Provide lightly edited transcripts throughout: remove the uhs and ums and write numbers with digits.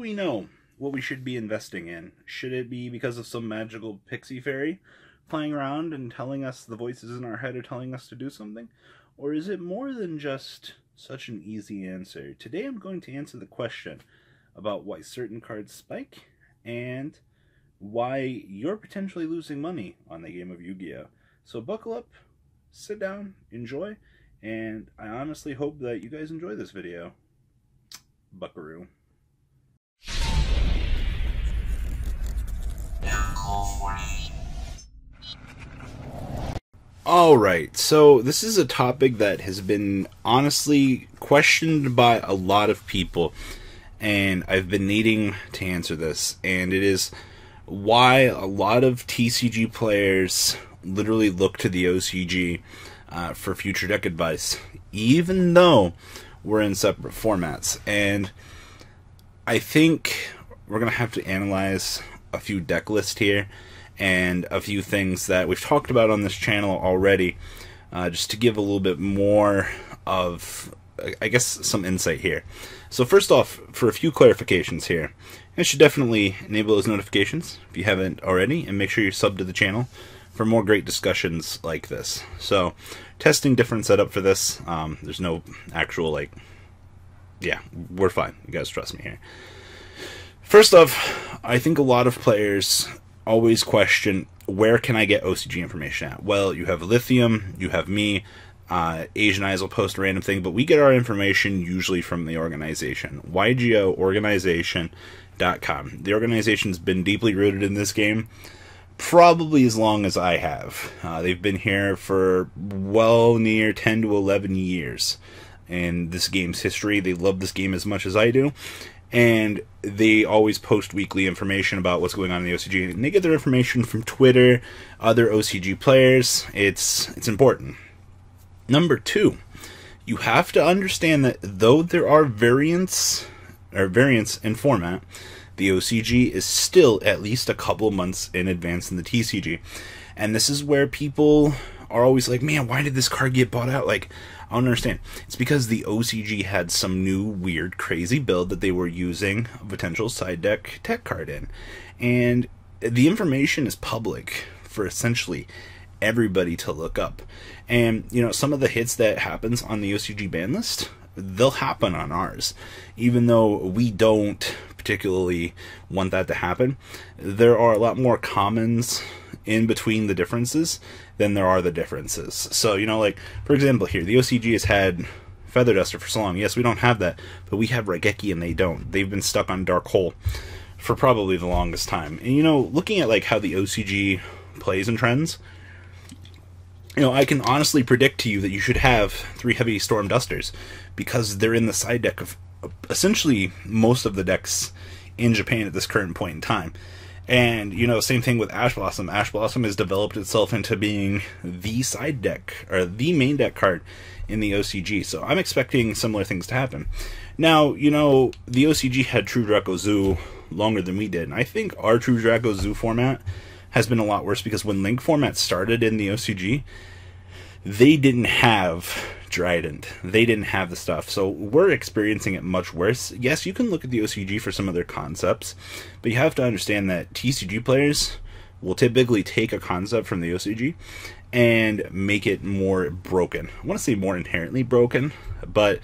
we know what we should be investing in? Should it be because of some magical pixie fairy flying around and telling us, the voices in our head are telling us to do something? Or is it more than just such an easy answer? Today I'm going to answer the question about why certain cards spike and why you're potentially losing money on the game of Yu-Gi-Oh! So buckle up, sit down, enjoy, and I honestly hope that you guys enjoy this video. Buckaroo. Alright, so this is a topic that has been honestly questioned by a lot of people, and I've been needing to answer this, and it is why a lot of TCG players literally look to the OCG for future deck advice, even though we're in separate formats. And I think we're going to have to analyze a few deck lists here and a few things that we've talked about on this channel already, just to give a little bit more of, I guess, some insight here. So first off, for a few clarifications here, you should definitely enable those notifications if you haven't already, and make sure you're subbed to the channel for more great discussions like this. So, testing different setup for this. There's no actual, yeah, we're fine. You guys trust me here. First off, I think a lot of players always question, where can I get OCG information at? Well, you have Lithium, you have me, Asian Eyes will post a random thing, but we get our information usually from the organization, YGOorganization.com. The organization's been deeply rooted in this game, probably as long as I have. They've been here for well near 10 to 11 years in this game's history. They love this game as much as I do, and they always post weekly information about what's going on in the OCG. And they get their information from Twitter, other OCG players. It's important. Number two, you have to understand that though there are variants in format, the OCG is still at least a couple months in advance in the TCG. And this is where people are always like, man, why did this card get bought out? Like, I don't understand. It's because the OCG had some new, weird, crazy build that they were using a potential side deck tech card in. And the information is public for essentially everybody to look up. And, you know, some of the hits that happens on the OCG ban list, they'll happen on ours. Even though we don't particularly want that to happen, there are a lot more commons in between the differences than there are the differences. So, you know, like, for example here, the OCG has had Feather Duster for so long. Yes, we don't have that, but we have Raigeki and they don't. They've been stuck on Dark Hole for probably the longest time. And, you know, looking at, like, how the OCG plays and trends, you know, I can honestly predict to you that you should have 3 Heavy Storm Dusters, because they're in the side deck of essentially most of the decks in Japan at this current point in time. And, you know, same thing with Ash Blossom. Ash Blossom has developed itself into being the side deck, or the main deck card in the OCG. So I'm expecting similar things to happen. Now, you know, the OCG had True Draco Zoo longer than we did. And I think our True Draco Zoo format has been a lot worse, because when Link format started in the OCG, they didn't have Trident. They didn't have the stuff. So we're experiencing it much worse. Yes, you can look at the OCG for some of their concepts, but you have to understand that TCG players will typically take a concept from the OCG and make it more broken. I want to say more inherently broken, but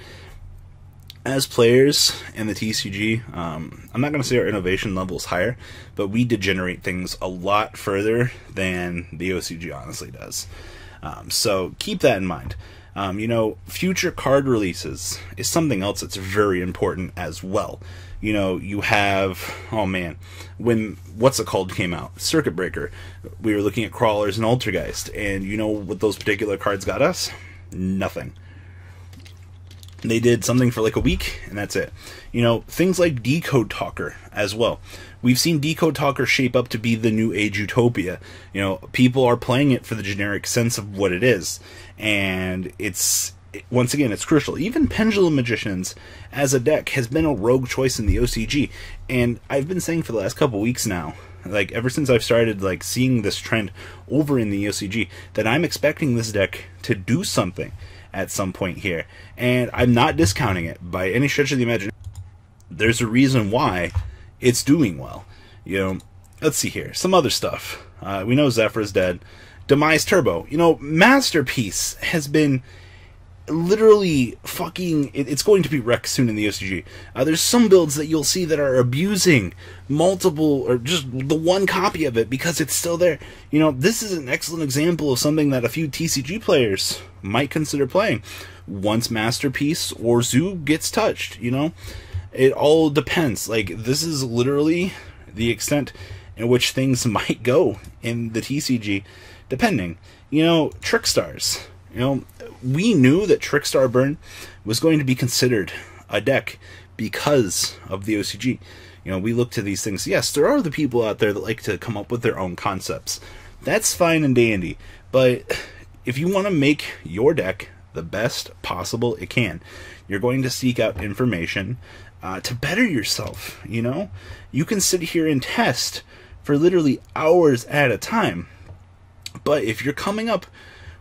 as players in the TCG, I'm not going to say our innovation level is higher, but we degenerate things a lot further than the OCG honestly does. So keep that in mind. You know, future card releases is something else that's very important as well. You know, you have, oh man, when What's It Called came out, Circuit Breaker, we were looking at Crawlers and Altergeist, and you know what those particular cards got us? Nothing. They did something for like a week, and that's it. You know, things like Decode Talker as well. We've seen Decode Talker shape up to be the new age utopia. You know, people are playing it for the generic sense of what it is. And once again, it's crucial. Even Pendulum Magicians as a deck has been a rogue choice in the OCG. And I've been saying for the last couple weeks now, like ever since I've started like seeing this trend over in the OCG, that I'm expecting this deck to do something at some point here. And I'm not discounting it by any stretch of the imagination. there's a reason why it's doing well. You know, let's see here. Some other stuff. We know Zephyr is dead. Demise Turbo. You know, Masterpiece has been literally fucking... It's going to be wrecked soon in the OCG. There's some builds that you'll see that are abusing multiple, or just the one copy of it because it's still there. You know, this is an excellent example of something that a few TCG players might consider playing once Masterpiece or Zoo gets touched, you know? It all depends. Like, this is literally the extent in which things might go in the TCG, depending. You know, Trickstars. You know, we knew that Trickstar Burn was going to be considered a deck because of the OCG. You know, we look to these things. Yes, there are the people out there that like to come up with their own concepts. That's fine and dandy. But if you want to make your deck the best possible it can, you're going to seek out information to better yourself. You know, you can sit here and test for literally hours at a time. But if you're coming up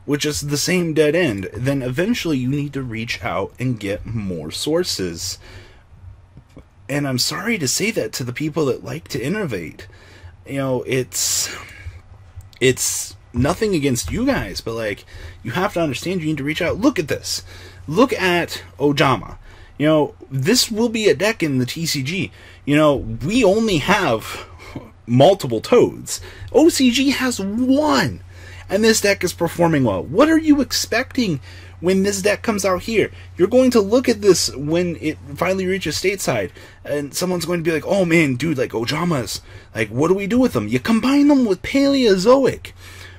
with just the same dead end, then eventually you need to reach out and get more sources. And I'm sorry to say that to the people that like to innovate. You know, it's nothing against you guys, but like, you have to understand you need to reach out. Look at this. Look at Ojama. You know, this will be a deck in the TCG. You know, we only have multiple Toads. OCG has one. And this deck is performing well. What are you expecting when this deck comes out here? You're going to look at this when it finally reaches stateside, and someone's going to be like, oh man, dude, like Ojamas, like what do we do with them? You combine them with Paleozoic.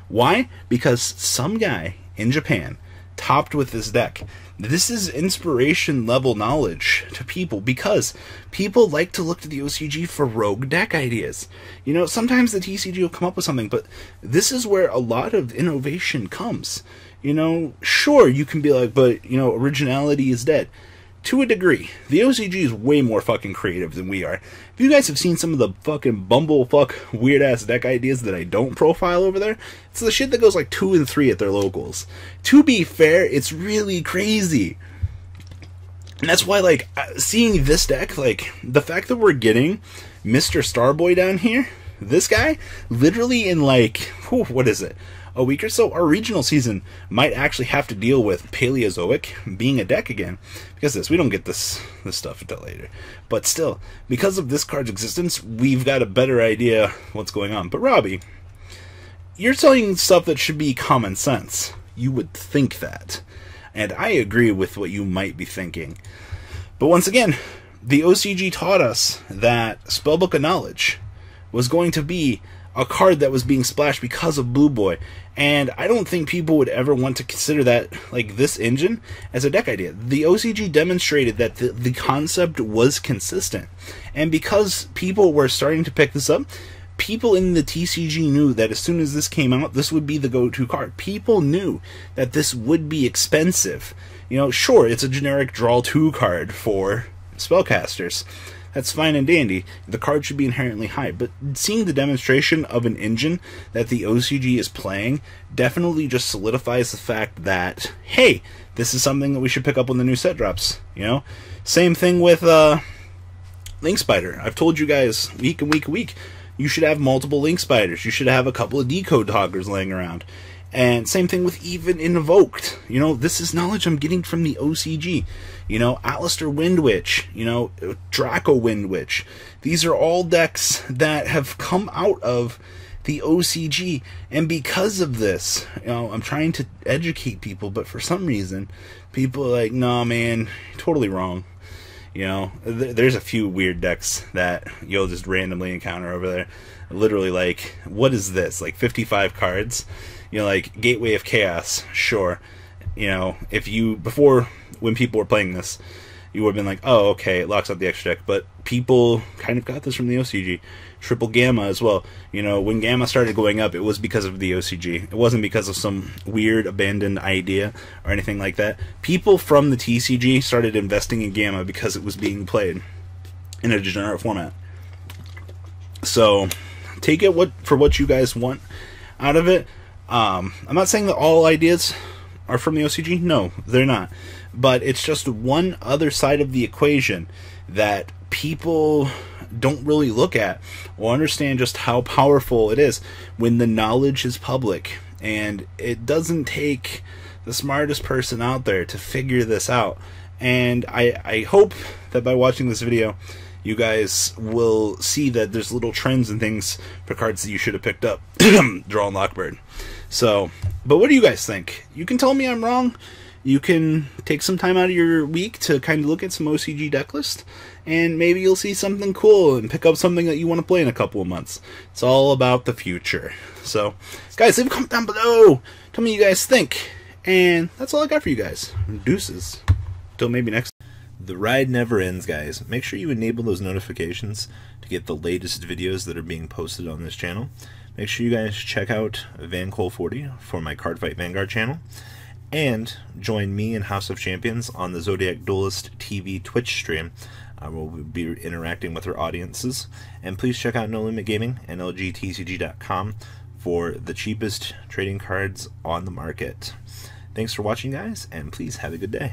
Why? Because some guy in Japan topped with this deck. This is inspiration level knowledge to people because people like to look to the OCG for rogue deck ideas. You know, sometimes the TCG will come up with something, but this is where a lot of innovation comes. You know, sure, you can be like, but, you know, originality is dead. To a degree, the OCG is way more fucking creative than we are. If you guys have seen some of the fucking bumblefuck weird-ass deck ideas that I don't profile over there, it's the shit that goes like 2 and 3 at their locals. To be fair, it's really crazy. And that's why, like, seeing this deck, like, the fact that we're getting Mr. Starboy down here, this guy, literally in, like, whew, what is it? A week or so, our regional season might actually have to deal with Paleozoic being a deck again. Because we don't get this stuff until later. But still, because of this card's existence, we've got a better idea what's going on. But Robbie, you're telling stuff that should be common sense. You would think that. And I agree with what you might be thinking. But once again, the OCG taught us that Spellbook of Knowledge was going to be a card that was being splashed because of Blue Boy, and I don't think people would ever want to consider that, like, this engine as a deck idea. The OCG demonstrated that the concept was consistent, and because people were starting to pick this up, people in the TCG knew that as soon as this came out, this would be the go-to card. People knew that this would be expensive. You know, sure, it's a generic draw 2 card for spellcasters. That's fine and dandy. The card should be inherently high, but seeing the demonstration of an engine that the OCG is playing definitely just solidifies the fact that, hey, this is something that we should pick up when the new set drops, you know? Same thing with Link Spider. I've told you guys week and week and week, you should have multiple Link Spiders. You should have a couple of Decode Hoggers laying around. And same thing with even Invoked. You know, this is knowledge I'm getting from the OCG. You know, Alistair Windwitch, you know, Draco Windwitch. These are all decks that have come out of the OCG. And because of this, you know, I'm trying to educate people, but for some reason, people are like, nah, man, totally wrong. You know, there's a few weird decks that you'll just randomly encounter over there. Literally, like, what is this? Like 55 cards? You know, like Gateway of Chaos, sure. You know, if you, before, when people were playing this, you would have been like, oh, okay, it locks out the extra deck. But people kind of got this from the OCG. Triple Gamma as well. You know, when Gamma started going up, it was because of the OCG. It wasn't because of some weird abandoned idea or anything like that. People from the TCG started investing in Gamma because it was being played in a degenerate format. So, take it for what you guys want out of it. I'm not saying that all ideas are from the OCG. No, they're not. But it's just one other side of the equation that people don't really look at or understand just how powerful it is when the knowledge is public. And it doesn't take the smartest person out there to figure this out. And I hope that by watching this video, you guys will see that there's little trends and things for cards that you should have picked up. Draw and Lockbird. So, but what do you guys think? You can tell me I'm wrong. You can take some time out of your week to kind of look at some OCG deck list, and maybe you'll see something cool and pick up something that you want to play in a couple of months. It's all about the future. So, guys, leave a comment down below. Tell me what you guys think. And that's all I got for you guys. Deuces. Till maybe next time. The ride never ends, guys. Make sure you enable those notifications to get the latest videos that are being posted on this channel. Make sure you guys check out VanCole40 for my Cardfight Vanguard channel. And join me and House of Champions on the Zodiac Duelist TV Twitch stream. We'll be interacting with our audiences. And please check out No Limit Gaming and LGTCG.com for the cheapest trading cards on the market. Thanks for watching, guys, and please have a good day.